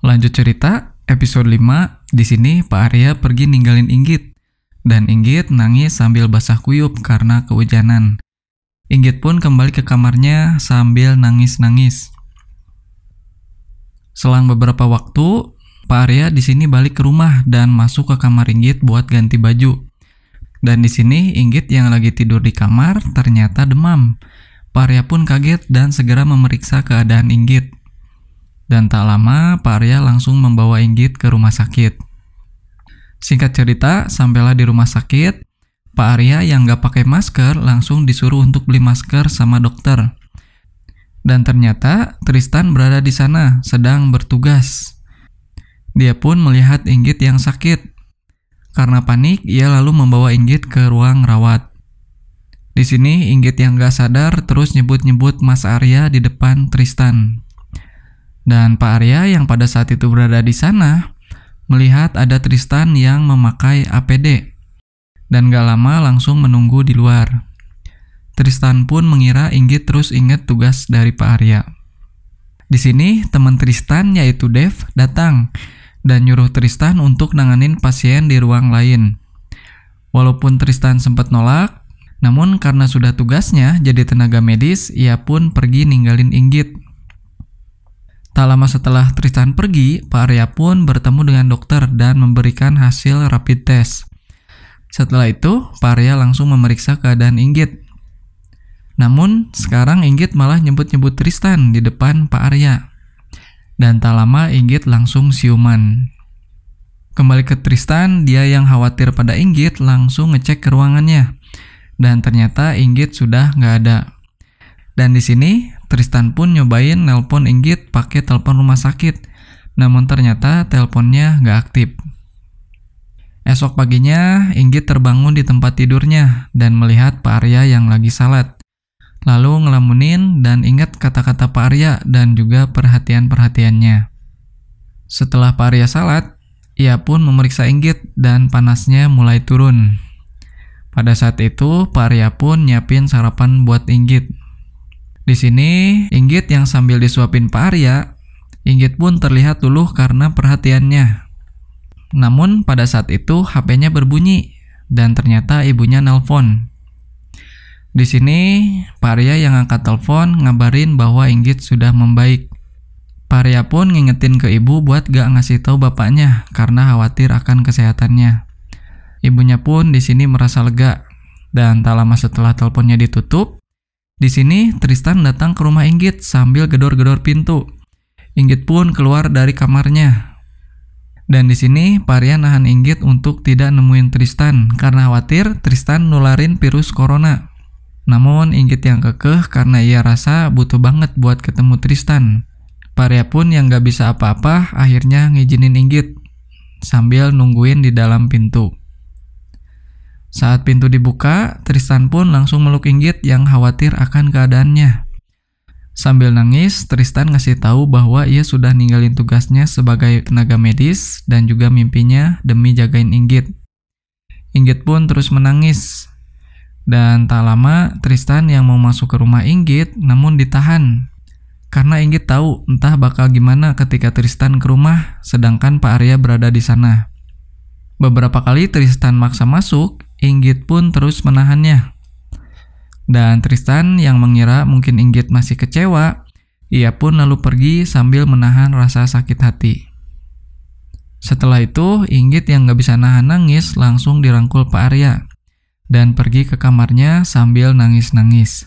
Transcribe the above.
Lanjut cerita, episode 5. Di sini Pak Arya pergi ninggalin Inggit. Dan Inggit nangis sambil basah kuyup karena kehujanan. Inggit pun kembali ke kamarnya sambil nangis-nangis. Selang beberapa waktu, Pak Arya di sini balik ke rumah dan masuk ke kamar Inggit buat ganti baju. Dan di sini Inggit yang lagi tidur di kamar ternyata demam. Pak Arya pun kaget dan segera memeriksa keadaan Inggit. Dan tak lama Pak Arya langsung membawa Inggit ke rumah sakit. Singkat cerita, sampailah di rumah sakit, Pak Arya yang gak pakai masker langsung disuruh untuk beli masker sama dokter. Dan ternyata Tristan berada di sana sedang bertugas. Dia pun melihat Inggit yang sakit. Karena panik, ia lalu membawa Inggit ke ruang rawat. Di sini Inggit yang gak sadar terus nyebut-nyebut Mas Arya di depan Tristan. Dan Pak Arya yang pada saat itu berada di sana melihat ada Tristan yang memakai APD. Dan gak lama langsung menunggu di luar. Tristan pun mengira Inggit terus ingat tugas dari Pak Arya. Di sini teman Tristan yaitu Dev datang dan nyuruh Tristan untuk nanganin pasien di ruang lain. Walaupun Tristan sempat nolak, namun karena sudah tugasnya jadi tenaga medis, ia pun pergi ninggalin Inggit. Tak lama setelah Tristan pergi, Pak Arya pun bertemu dengan dokter dan memberikan hasil rapid test. Setelah itu, Pak Arya langsung memeriksa keadaan Inggit. Namun, sekarang Inggit malah nyebut-nyebut Tristan di depan Pak Arya. Dan tak lama Inggit langsung siuman. Kembali ke Tristan, dia yang khawatir pada Inggit langsung ngecek ke ruangannya. Dan ternyata Inggit sudah nggak ada. Dan di sini Tristan pun nyobain nelpon Inggit pakai telepon rumah sakit. Namun ternyata teleponnya nggak aktif. Esok paginya Inggit terbangun di tempat tidurnya dan melihat Pak Arya yang lagi salat. Lalu ngelamunin dan ingat kata-kata Pak Arya dan juga perhatian-perhatiannya. Setelah Pak Arya salat, ia pun memeriksa Inggit dan panasnya mulai turun. Pada saat itu, Pak Arya pun nyiapin sarapan buat Inggit. Di sini, Inggit yang sambil disuapin Pak Arya, Inggit pun terlihat luluh karena perhatiannya. Namun pada saat itu HP-nya berbunyi dan ternyata ibunya nelpon. Di sini, Pak Arya yang angkat telepon ngabarin bahwa Inggit sudah membaik. Pak Arya pun ngingetin ke ibu buat gak ngasih tahu bapaknya karena khawatir akan kesehatannya. Ibunya pun di sini merasa lega dan tak lama setelah teleponnya ditutup, di sini Tristan datang ke rumah Inggit sambil gedor-gedor pintu. Inggit pun keluar dari kamarnya. Dan di sini Pak Arya nahan Inggit untuk tidak nemuin Tristan karena khawatir Tristan nularin virus corona. Namun Inggit yang kekeh karena ia rasa butuh banget buat ketemu Tristan. Pak Arya pun yang gak bisa apa-apa akhirnya ngizinin Inggit sambil nungguin di dalam pintu. Saat pintu dibuka, Tristan pun langsung meluk Inggit yang khawatir akan keadaannya. Sambil nangis, Tristan ngasih tahu bahwa ia sudah ninggalin tugasnya sebagai tenaga medis dan juga mimpinya demi jagain Inggit. Inggit pun terus menangis. Dan tak lama Tristan yang mau masuk ke rumah Inggit namun ditahan. Karena Inggit tahu entah bakal gimana ketika Tristan ke rumah sedangkan Pak Arya berada di sana. Beberapa kali Tristan maksa masuk, Inggit pun terus menahannya. Dan Tristan yang mengira mungkin Inggit masih kecewa, ia pun lalu pergi sambil menahan rasa sakit hati. Setelah itu, Inggit yang gak bisa nahan nangis langsung dirangkul Pak Arya dan pergi ke kamarnya sambil nangis-nangis.